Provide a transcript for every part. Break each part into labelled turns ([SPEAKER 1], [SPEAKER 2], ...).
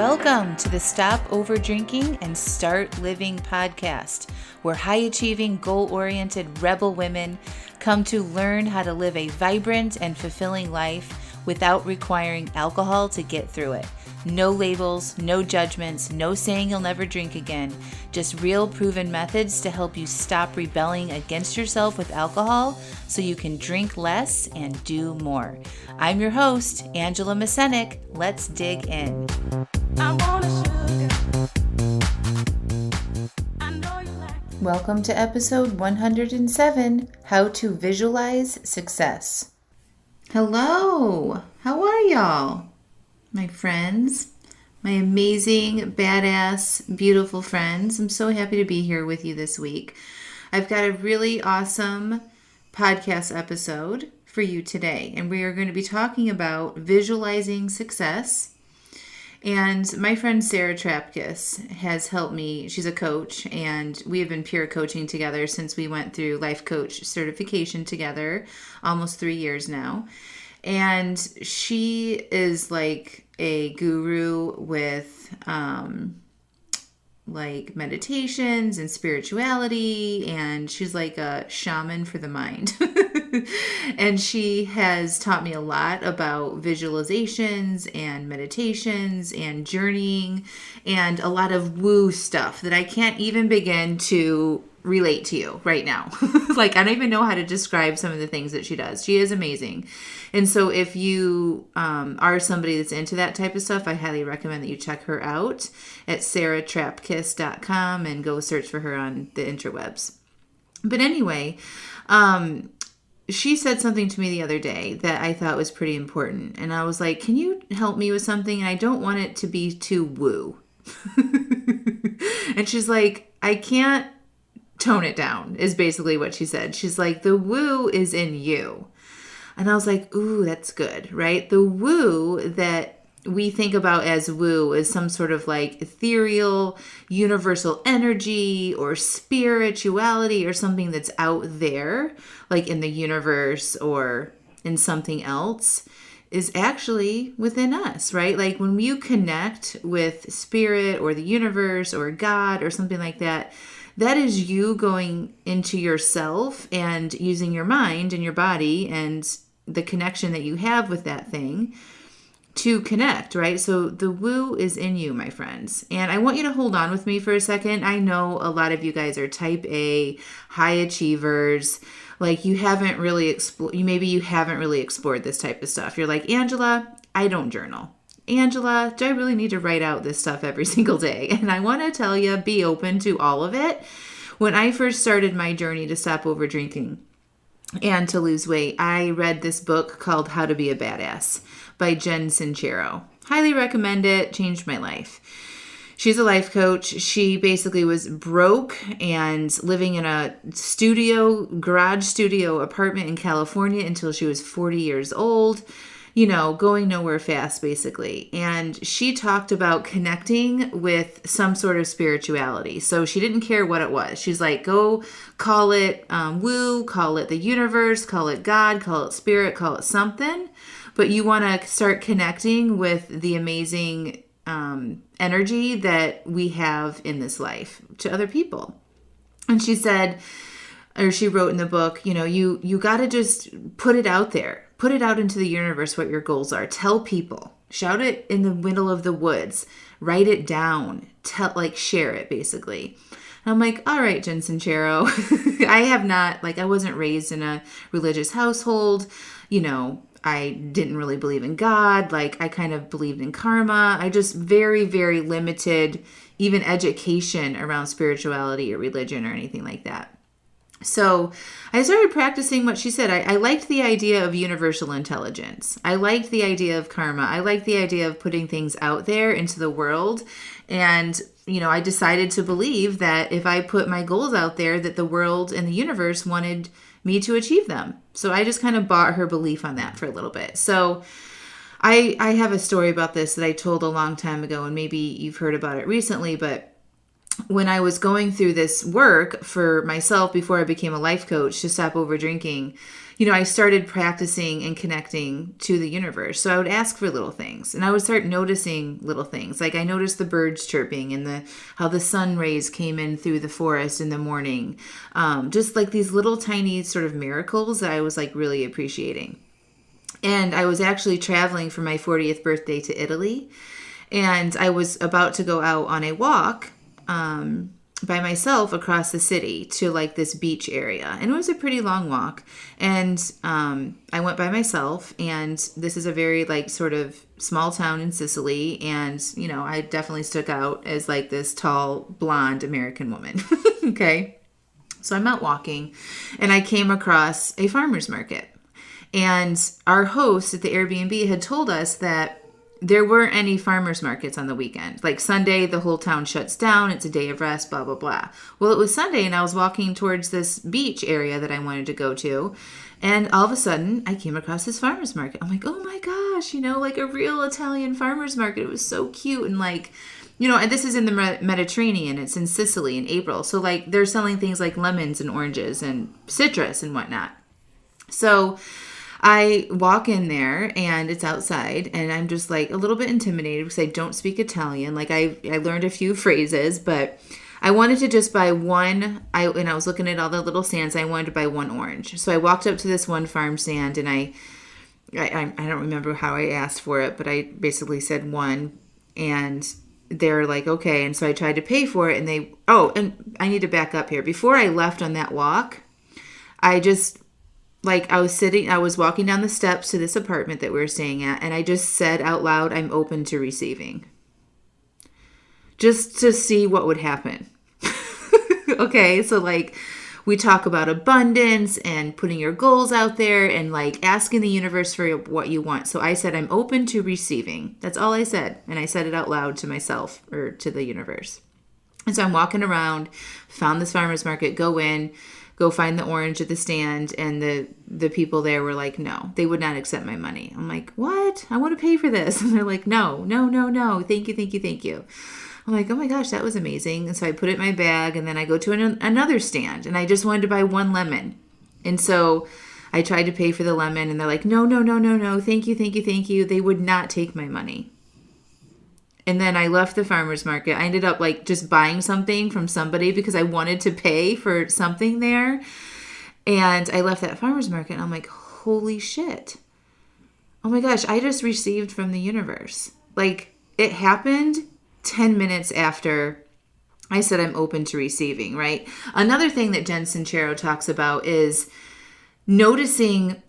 [SPEAKER 1] Welcome to the Stop Over Drinking and Start Living podcast, where high-achieving, goal-oriented rebel women come to learn how to live a vibrant and fulfilling life without requiring alcohol to get through it. No labels, no judgments, no saying you'll never drink again. Just real proven methods to help you stop rebelling against yourself with alcohol so you can drink less and do more. I'm your host, Angela Mascenik. Let's dig in. Welcome to episode 107, How to Visualize Success. Hello, how are y'all? My friends, my amazing, badass, beautiful friends. I'm so happy to be here with you this week. I've got a really awesome podcast episode for you today, and we are going to be talking about visualizing success. And my friend Sarah Trapkus has helped me. She's a coach, and we have been peer coaching together since we went through life coach certification together, almost 3 years now. And she is like a guru with like meditations and spirituality, and she's like a shaman for the mind. And she has taught me a lot about visualizations and meditations and journeying and a lot of woo stuff that I can't even begin to relate to you right now. Like, I don't even know how to describe some of the things that she does. She is amazing. And so if you are somebody that's into that type of stuff, I highly recommend that you check her out at sarahtrapkus.com and go search for her on the interwebs. But anyway, she said something to me the other day that I thought was pretty important. And I was like, can you help me with something? And I don't want it to be too woo. And she's like, I can't tone it down, is basically what she said. She's like, the woo is in you. And I was like, ooh, that's good, right? The woo that we think about as woo is some sort of like ethereal, universal energy or spirituality or something that's out there, like in the universe or in something else, is actually within us, right? Like when you connect with spirit or the universe or God or something like that, that is you going into yourself and using your mind and your body and the connection that you have with that thing to connect, right? So the woo is in you, my friends. And I want you to hold on with me for a second. I know a lot of you guys are type A, high achievers. Like you haven't really explored this type of stuff. You're like, Angela, I don't journal. Angela, do I really need to write out this stuff every single day? And I want to tell you, be open to all of it. When I first started my journey to stop over drinking and to lose weight, I read this book called How to Be a Badass by Sincero. Highly recommend it. Changed my life. She's a life coach. She basically was broke and living in a garage studio apartment in California until she was 40 years old. You know, going nowhere fast, basically. And she talked about connecting with some sort of spirituality. So she didn't care what it was. She's like, go call it woo, call it the universe, call it God, call it spirit, call it something. But you want to start connecting with the amazing energy that we have in this life to other people. And she said, or she wrote in the book, you know, you got to just put it out there. Put it out into the universe what your goals are. Tell people. Shout it in the middle of the woods. Write it down. Share it, basically. And I'm like, all right, Sincero. I wasn't raised in a religious household. You know, I didn't really believe in God. Like, I kind of believed in karma. I just very, very limited even education around spirituality or religion or anything like that. So I started practicing what she said. I liked the idea of universal intelligence. I liked the idea of karma. I liked the idea of putting things out there into the world. And, you know, I decided to believe that if I put my goals out there, that the world and the universe wanted me to achieve them. So I just kind of bought her belief on that for a little bit. So I have a story about this that I told a long time ago, and maybe you've heard about it recently, but when I was going through this work for myself before I became a life coach to stop over drinking, I started practicing and connecting to the universe. So I would ask for little things, and I would start noticing little things. Like I noticed the birds chirping and how the sun rays came in through the forest in the morning. Just like these little tiny sort of miracles that I was like really appreciating. And I was actually traveling for my 40th birthday to Italy, and I was about to go out on a walk by myself across the city to like this beach area. And it was a pretty long walk. And I went by myself, and this is a very like sort of small town in Sicily. And, I definitely stuck out as like this tall, blonde American woman. Okay. So I'm out walking, and I came across a farmer's market. And our host at the Airbnb had told us that there weren't any farmers markets on the weekend. Like Sunday, the whole town shuts down. It's a day of rest, blah, blah, blah. Well, it was Sunday, and I was walking towards this beach area that I wanted to go to. And all of a sudden, I came across this farmers market. I'm like, oh my gosh, like a real Italian farmers market. It was so cute. And like, and this is in the Mediterranean. It's in Sicily in April. So like they're selling things like lemons and oranges and citrus and whatnot. So I walk in there, and it's outside, and I'm just like a little bit intimidated because I don't speak Italian. Like I learned a few phrases, but I wanted to just buy one. I was looking at all the little stands. I wanted to buy one orange. So I walked up to this one farm stand, and I don't remember how I asked for it, but I basically said one, and they're like, okay. And so I tried to pay for it, and and I need to back up here. Before I left on that walk, I was walking down the steps to this apartment that we were staying at, and I just said out loud, I'm open to receiving. Just to see what would happen. Okay, so like we talk about abundance and putting your goals out there and like asking the universe for what you want. So I said, I'm open to receiving. That's all I said. And I said it out loud to myself or to the universe. And so I'm walking around, found this farmer's market, go find the orange at the stand, and the people there were like, no, they would not accept my money. I'm like, what? I want to pay for this. And they're like, no, thank you. I'm like, oh my gosh, that was amazing. And so I put it in my bag, and then I go to another stand, and I just wanted to buy one lemon. And so I tried to pay for the lemon, and they're like, no, thank you. They would not take my money. And then I left the farmer's market. I ended up like just buying something from somebody because I wanted to pay for something there. And I left that farmer's market, and I'm like, holy shit. Oh my gosh, I just received from the universe. Like it happened 10 minutes after I said I'm open to receiving, right? Another thing that Jen Sincero talks about is noticing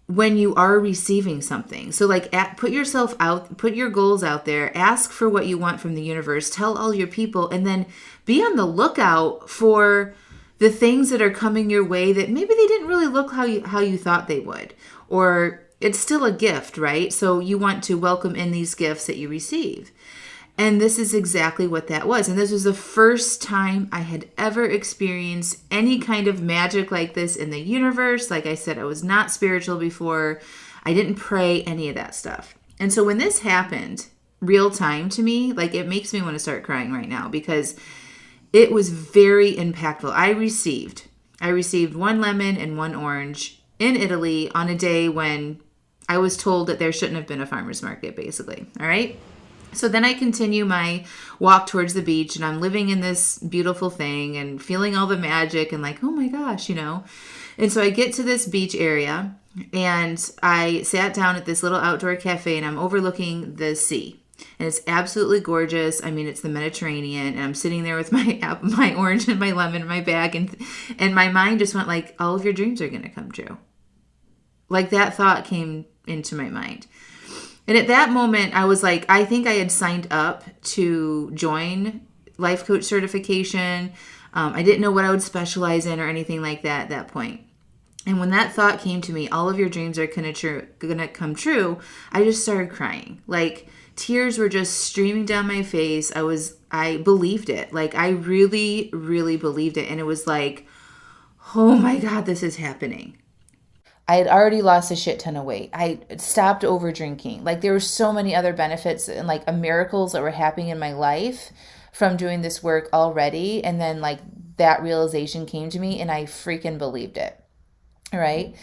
[SPEAKER 1] when you are receiving something. So like put yourself out, put your goals out there, ask for what you want from the universe, tell all your people, and then be on the lookout for the things that are coming your way that maybe they didn't really look how you thought they would, or it's still a gift, right? So you want to welcome in these gifts that you receive. And this is exactly what that was. And this was the first time I had ever experienced any kind of magic like this in the universe. Like I said, I was not spiritual before. I didn't pray, any of that stuff. And so when this happened real time to me, like it makes me want to start crying right now because it was very impactful. I received one lemon and one orange in Italy on a day when I was told that there shouldn't have been a farmer's market, basically. All right. So then I continue my walk towards the beach, and I'm living in this beautiful thing and feeling all the magic and like, oh my gosh, And so I get to this beach area, and I sat down at this little outdoor cafe, and I'm overlooking the sea. And it's absolutely gorgeous. I mean, it's the Mediterranean, and I'm sitting there with my orange and my lemon in my bag, and my mind just went like, all of your dreams are going to come true. Like that thought came into my mind. And at that moment, I was like, I think I had signed up to join life coach certification. I didn't know what I would specialize in or anything like that at that point. And when that thought came to me, all of your dreams are going to come true, I just started crying. Like tears were just streaming down my face. I believed it. Like I really, really believed it. And it was like, oh my God, this is happening. I had already lost a shit ton of weight. I stopped over drinking. Like there were so many other benefits and like miracles that were happening in my life from doing this work already. And then like that realization came to me and I freaking believed it. All right.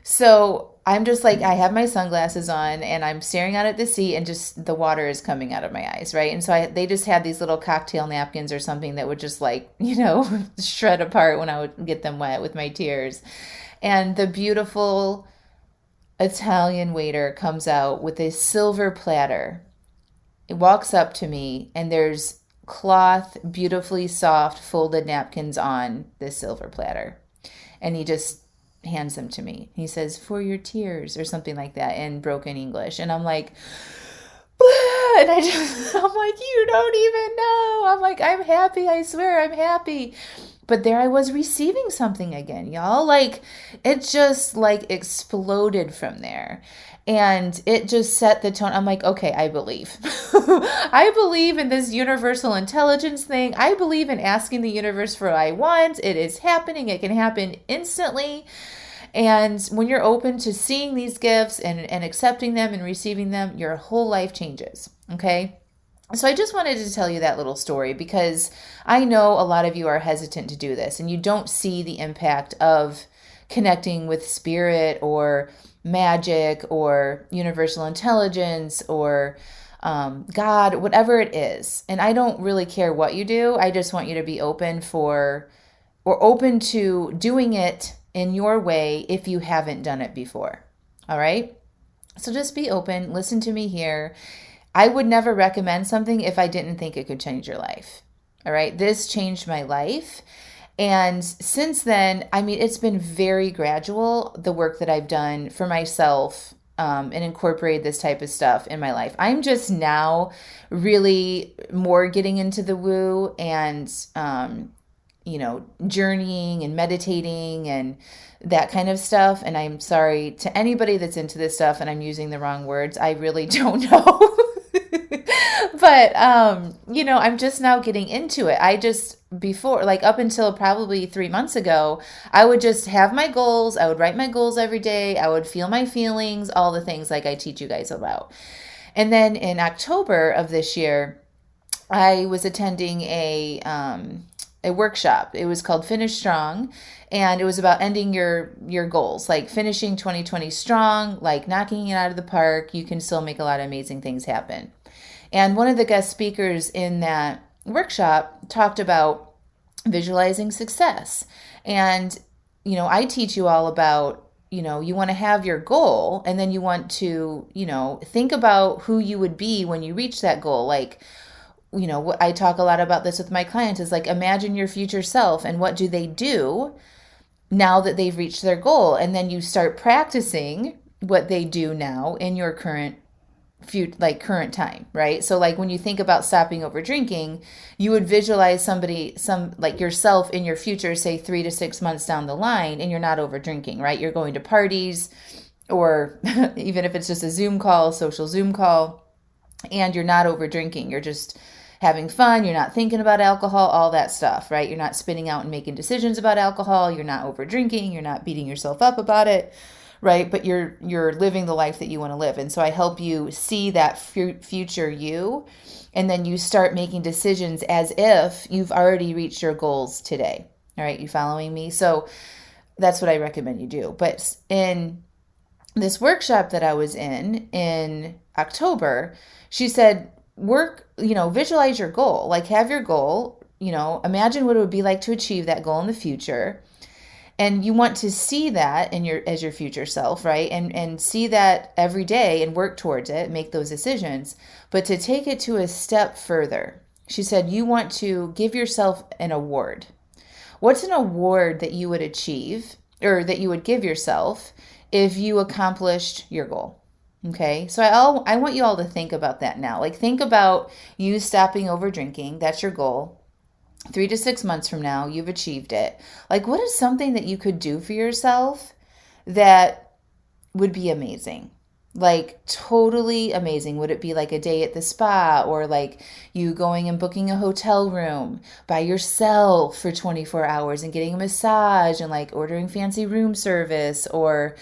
[SPEAKER 1] So I'm just like, I have my sunglasses on and I'm staring out at the sea and just the water is coming out of my eyes, right? And so they just had these little cocktail napkins or something that would just like, shred apart when I would get them wet with my tears. And the beautiful Italian waiter comes out with a silver platter. It walks up to me and there's cloth, beautifully soft, folded napkins on this silver platter. And he just hands them to me. He says, "For your tears," or something like that in broken English. And I'm like, blah! And I'm like, you don't even know. I'm like, I'm happy. I swear I'm happy. But there I was receiving something again, y'all. Like, it just like exploded from there. And it just set the tone. I'm like, okay, I believe. I believe in this universal intelligence thing. I believe in asking the universe for what I want. It is happening. It can happen instantly. And when you're open to seeing these gifts and accepting them and receiving them, your whole life changes. Okay? So I just wanted to tell you that little story because I know a lot of you are hesitant to do this and you don't see the impact of connecting with spirit or magic or universal intelligence or God, whatever it is. And I don't really care what you do. I just want you to be open to doing it in your way if you haven't done it before. All right? So just be open. Listen to me here. I would never recommend something if I didn't think it could change your life. All right? This changed my life. And since then, I mean, it's been very gradual, the work that I've done for myself and incorporated this type of stuff in my life. I'm just now really more getting into the woo and, journeying and meditating and that kind of stuff. And I'm sorry to anybody that's into this stuff and I'm using the wrong words. I really don't know. But, I'm just now getting into it. Before, like up until probably 3 months ago, I would just have my goals. I would write my goals every day. I would feel my feelings, all the things like I teach you guys about. And then in October of this year, I was attending a workshop. It was called Finish Strong. And it was about ending your goals, like finishing 2020 strong, like knocking it out of the park. You can still make a lot of amazing things happen. And one of the guest speakers in that workshop talked about visualizing success. And, I teach you all about, you want to have your goal and then you want to, think about who you would be when you reach that goal. Like, I talk a lot about this with my clients is like, imagine your future self and what do they do now that they've reached their goal? And then you start practicing what they do now in your current time, right? So like when you think about stopping over drinking, you would visualize yourself in your future, say 3 to 6 months down the line, and you're not over drinking, right? You're going to parties or even if it's just a social Zoom call, and you're not over drinking. You're just having fun. You're not thinking about alcohol, all that stuff, right? You're not spinning out and making decisions about alcohol. You're not over drinking. You're not beating yourself up about it. Right? But you're living the life that you want to live. And so I help you see that future you, and then you start making decisions as if you've already reached your goals today. All right? You following me? So that's what I recommend you do. But in this workshop that I was in October, she said, visualize your goal. Like have your goal, imagine what it would be like to achieve that goal in the future. And you want to see that as your future self, right? And see that every day and work towards it, make those decisions. But to take it to a step further, she said, you want to give yourself an award. What's an award that you would achieve or that you would give yourself if you accomplished your goal? Okay, so I want you all to think about that now. Like think about you stopping over drinking. That's your goal. 3 to 6 months from now, you've achieved it. Like, what is something that you could do for yourself that would be amazing? Like, totally amazing. Would it be like a day at the spa or like you going and booking a hotel room by yourself for 24 hours and getting a massage and like ordering fancy room service or,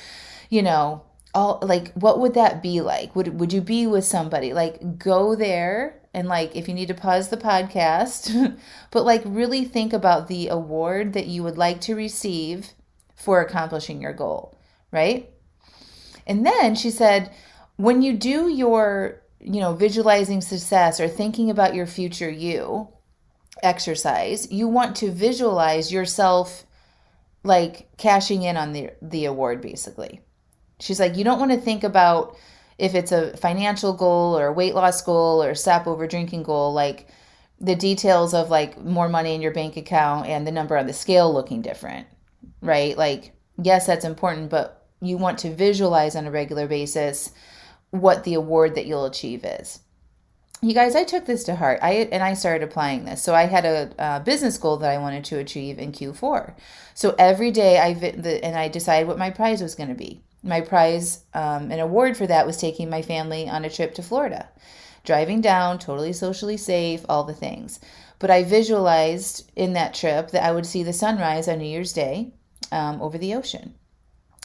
[SPEAKER 1] all, like, what would that be like? Would you be with somebody? Like, go there, and like, if you need to pause the podcast, but like really think about the award that you would like to receive for accomplishing your goal, right? And then she said, when you do your, visualizing success or thinking about your future you exercise, you want to visualize yourself like cashing in on the award, basically. She's like, you don't want to think about if it's a financial goal or a weight loss goal or a stop over drinking goal, like the details of like more money in your bank account and the number on the scale looking different, right? Like, yes, that's important, but you want to visualize on a regular basis what the award that you'll achieve is. You guys, I took this to heart. I started applying this. So I had a business goal that I wanted to achieve in Q4. So every day I decided what my prize was going to be. My prize, an award for that, was taking my family on a trip to Florida, driving down, totally socially safe, all the things. But I visualized in that trip that I would see the sunrise on New Year's Day over the ocean.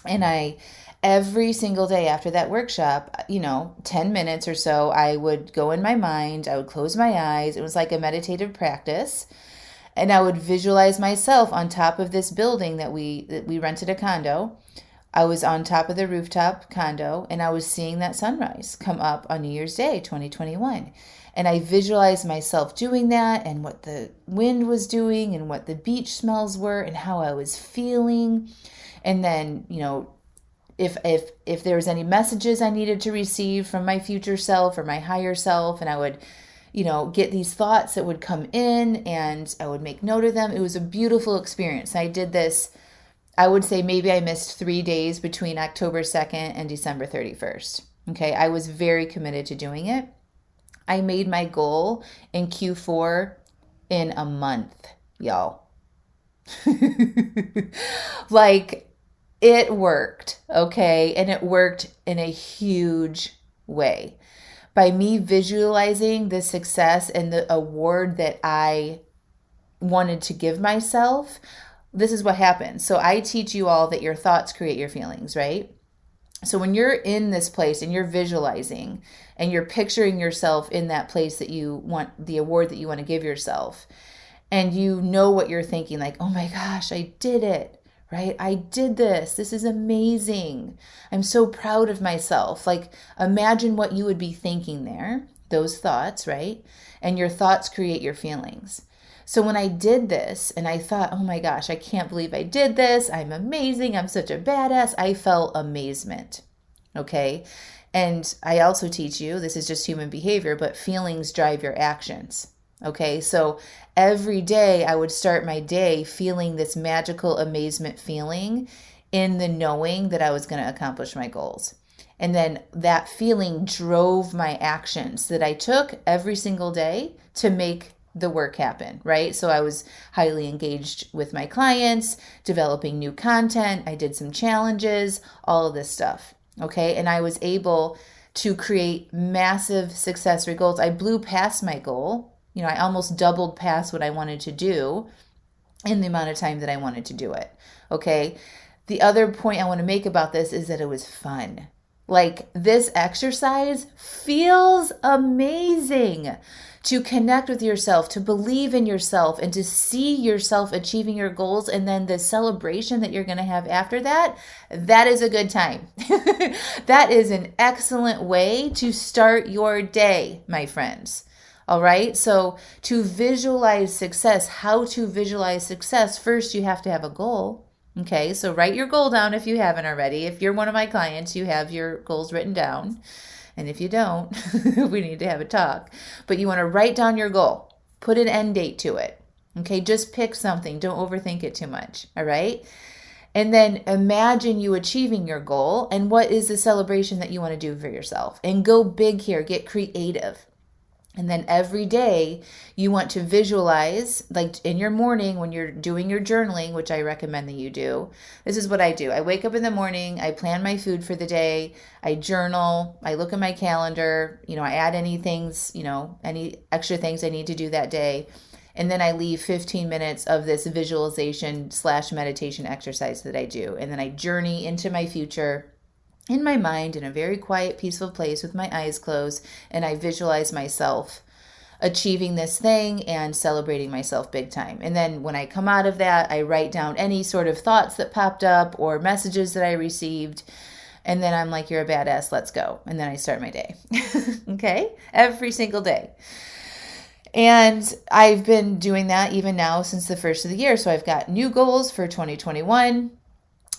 [SPEAKER 1] And every single day after that workshop, 10 minutes or so, I would go in my mind, I would close my eyes. It was like a meditative practice. And I would visualize myself on top of this building that we rented a condo. I was on top of the rooftop condo, and I was seeing that sunrise come up on New Year's Day, 2021. And I visualized myself doing that, and what the wind was doing, and what the beach smells were, and how I was feeling. And then, if there was any messages I needed to receive from my future self or my higher self, and I would, get these thoughts that would come in, and I would make note of them. It was a beautiful experience. I did this, I would say maybe I missed 3 days between October 2nd and December 31st. Okay, I was very committed to doing it. I made my goal in Q4 in a month, y'all. Like, it worked, okay? And it worked in a huge way. By me visualizing the success and the award that I wanted to give myself, this is what happens. So I teach you all that your thoughts create your feelings, right? So when you're in this place and you're visualizing and you're picturing yourself in that place that you want, the award that you want to give yourself, and you know what you're thinking, like, oh my gosh, I did it, right? I did this. This is amazing. I'm so proud of myself. Like, imagine what you would be thinking there, those thoughts, right? And your thoughts create your feelings. So when I did this and I thought, oh my gosh, I can't believe I did this. I'm amazing. I'm such a badass. I felt amazement. Okay. And I also teach you, this is just human behavior, but feelings drive your actions. Okay. So every day I would start my day feeling this magical amazement feeling in the knowing that I was going to accomplish my goals. And then that feeling drove my actions that I took every single day to make the work happen, right? So I was highly engaged with my clients, developing new content. I did some challenges, all of this stuff. Okay. And I was able to create massive success results. I blew past my goal. I almost doubled past what I wanted to do in the amount of time that I wanted to do it. Okay. The other point I want to make about this is that it was fun. Like, this exercise feels amazing. To connect with yourself, to believe in yourself, and to see yourself achieving your goals, and then the celebration that you're going to have after that, that is a good time. That is an excellent way to start your day, my friends. All right. So to visualize success, how to visualize success, first you have to have a goal. Okay. So write your goal down if you haven't already. If you're one of my clients, you have your goals written down. And if you don't, we need to have a talk. But you want to write down your goal. Put an end date to it. Okay, just pick something. Don't overthink it too much. All right? And then imagine you achieving your goal and what is the celebration that you want to do for yourself. And go big here. Get creative. And then every day you want to visualize, like in your morning when you're doing your journaling, which I recommend that you do. This is what I do. I wake up in the morning, I plan my food for the day, I journal, I look at my calendar, I add any things, any extra things I need to do that day. And then I leave 15 minutes of this visualization / meditation exercise that I do. And then I journey into my future. in my mind in a very quiet, peaceful place with my eyes closed, and I visualize myself achieving this thing and celebrating myself big time. And then when I come out of that, I write down any sort of thoughts that popped up or messages that I received. And then I'm like, you're a badass, let's go. And then I start my day. Okay? Every single day. And I've been doing that even now since the first of the year. So I've got new goals for 2021.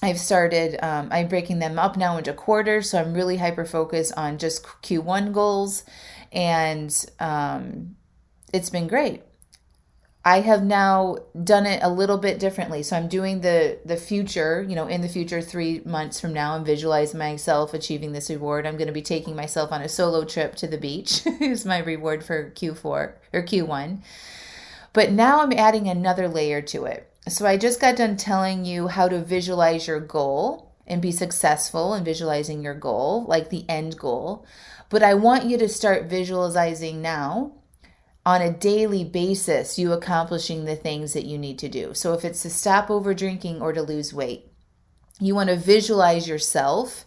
[SPEAKER 1] I've started, I'm breaking them up now into quarters. So I'm really hyper-focused on just Q1 goals. And it's been great. I have now done it a little bit differently. So I'm doing the future, in the future, 3 months from now, I'm visualizing myself achieving this reward. I'm going to be taking myself on a solo trip to the beach. Is my reward for Q4 or Q1. But now I'm adding another layer to it. So I just got done telling you how to visualize your goal and be successful in visualizing your goal, like the end goal. But I want you to start visualizing now on a daily basis, you accomplishing the things that you need to do. So if it's to stop over drinking or to lose weight, you want to visualize yourself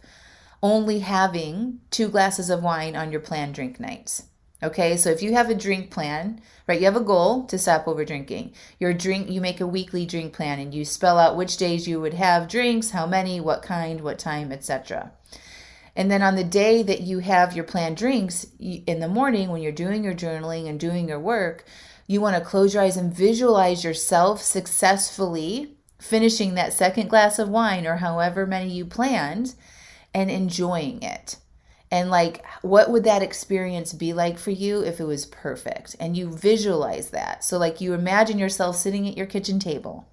[SPEAKER 1] only having 2 glasses of wine on your planned drink nights. Okay, so if you have a drink plan, right, you have a goal to stop over drinking. You make a weekly drink plan and you spell out which days you would have drinks, how many, what kind, what time, etc. And then on the day that you have your planned drinks, in the morning when you're doing your journaling and doing your work, you want to close your eyes and visualize yourself successfully finishing that second glass of wine or however many you planned and enjoying it. And like, what would that experience be like for you if it was perfect? And you visualize that. So like you imagine yourself sitting at your kitchen table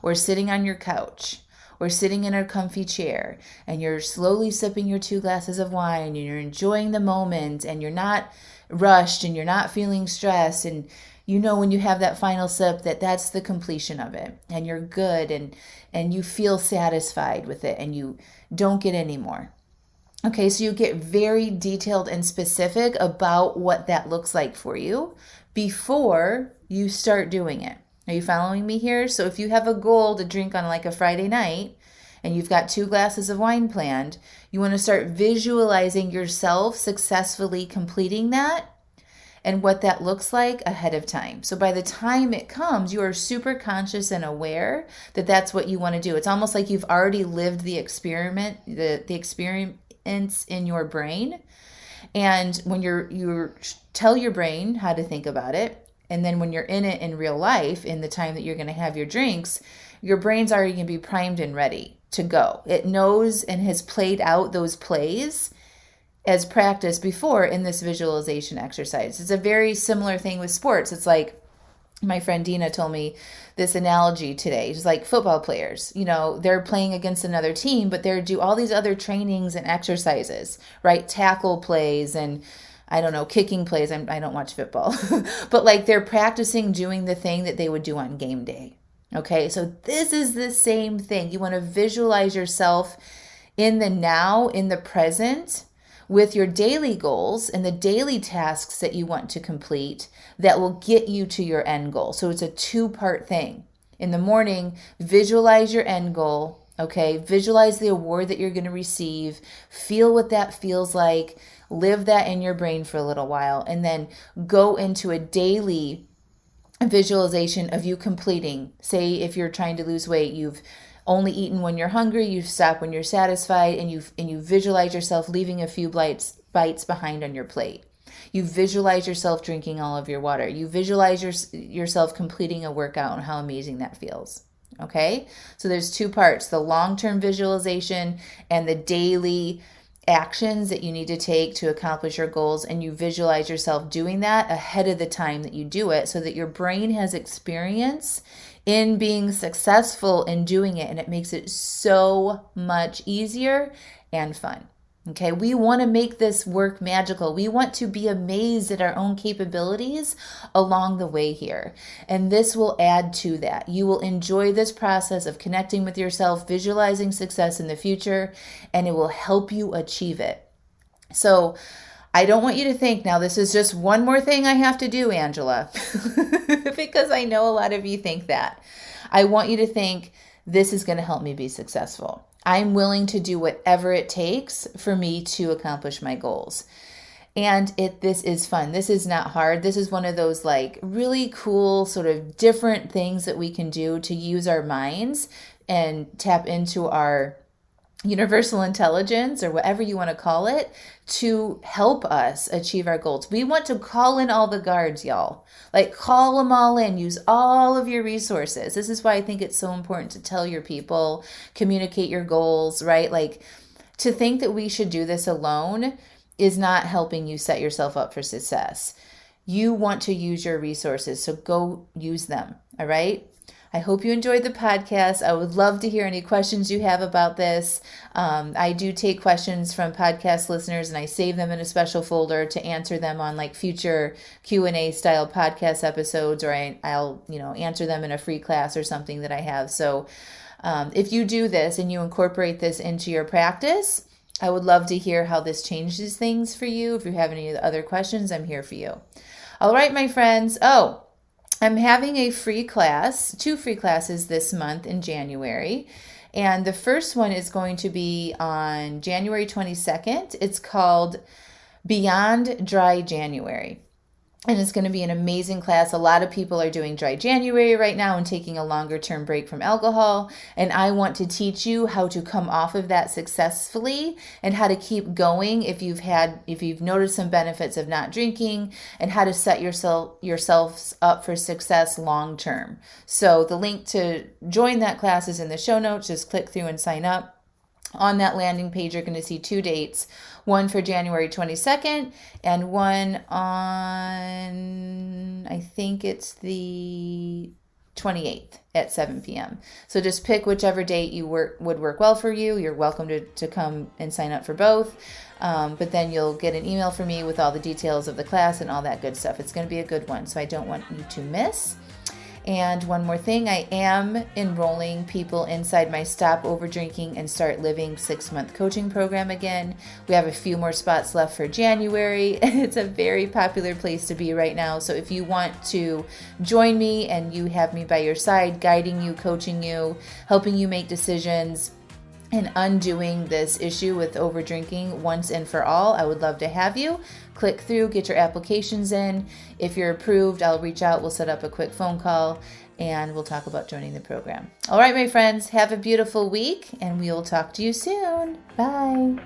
[SPEAKER 1] or sitting on your couch or sitting in a comfy chair, and you're slowly sipping your 2 glasses of wine, and you're enjoying the moment, and you're not rushed, and you're not feeling stressed, and when you have that final sip that's the completion of it, and you're good, and you feel satisfied with it, and you don't get any more. Okay, so you get very detailed and specific about what that looks like for you before you start doing it. Are you following me here? So if you have a goal to drink on like a Friday night and you've got 2 glasses of wine planned, you want to start visualizing yourself successfully completing that and what that looks like ahead of time. So by the time it comes, you are super conscious and aware that that's what you want to do. It's almost like you've already lived the experiment, the experience in your brain. And when you tell your brain how to think about it, and then when you're in it in real life, in the time that you're going to have your drinks, your brain's already going to be primed and ready to go. It knows and has played out those plays as practice before in this visualization exercise. It's a very similar thing with sports. It's like my friend Dina told me this analogy today. It's like football players, they're playing against another team, but they do all these other trainings and exercises, right? Tackle plays and kicking plays. I don't watch football, but like they're practicing doing the thing that they would do on game day. Okay, so this is the same thing. You want to visualize yourself in the now, in the present, with your daily goals and the daily tasks that you want to complete that will get you to your end goal. So it's a 2-part thing. In the morning, visualize your end goal. Okay, visualize the award that you're going to receive. Feel what that feels like. Live that in your brain for a little while, and then go into a daily visualization of you completing. Say if you're trying to lose weight, you've only eaten when you're hungry, you stop when you're satisfied, and you visualize yourself leaving a few bites behind on your plate. You visualize yourself drinking all of your water. You visualize yourself completing a workout and how amazing that feels. Okay? So there's 2 parts, the long-term visualization and the daily actions that you need to take to accomplish your goals, and you visualize yourself doing that ahead of the time that you do it so that your brain has experience in being successful in doing it, and it makes it so much easier and fun. Okay, we want to make this work magical. We want to be amazed at our own capabilities along the way here. And this will add to that. You will enjoy this process of connecting with yourself, visualizing success in the future, and it will help you achieve it. So I don't want you to think, now this is just one more thing I have to do, Angela, because I know a lot of you think that. I want you to think, this is going to help me be successful. I'm willing to do whatever it takes for me to accomplish my goals. And this is fun. This is not hard. This is one of those like really cool sort of different things that we can do to use our minds and tap into our universal intelligence, or whatever you want to call it, to help us achieve our goals. We want to call in all the guards, y'all. Like, call them all in. Use all of your resources. This is why I think it's so important to tell your people, communicate your goals, right? Like, to think that we should do this alone is not helping you set yourself up for success. You want to use your resources, so go use them, all right? I hope you enjoyed the podcast. I would love to hear any questions you have about this. I do take questions from podcast listeners, and I save them in a special folder to answer them on like future Q&A style podcast episodes, or I'll answer them in a free class or something that I have. So if you do this and you incorporate this into your practice, I would love to hear how this changes things for you. If you have any other questions, I'm here for you. All right, my friends. I'm having a free class, 2 free classes this month in January. And the first one is going to be on January 22nd. It's called Beyond Dry January. And it's going to be an amazing class. A lot of people are doing dry January right now and taking a longer term break from alcohol. And I want to teach you how to come off of that successfully and how to keep going if you've noticed some benefits of not drinking, and how to set yourselves up for success long term. So the link to join that class is in the show notes. Just click through and sign up. On that landing page, you're going to see 2 dates, one for January 22nd and one on, I think it's the 28th at 7 p.m. So just pick whichever date would work well for you. You're welcome to come and sign up for both. But then you'll get an email from me with all the details of the class and all that good stuff. It's going to be a good one, so I don't want you to miss. And one more thing, I am enrolling people inside my Stop Overdrinking and Start Living 6-month coaching program again. We have a few more spots left for January. It's a very popular place to be right now. So if you want to join me and you have me by your side, guiding you, coaching you, helping you make decisions, and undoing this issue with overdrinking once and for all, I would love to have you. Click through, get your applications in. If you're approved, I'll reach out. We'll set up a quick phone call and we'll talk about joining the program. All right, my friends, have a beautiful week and we will talk to you soon. Bye.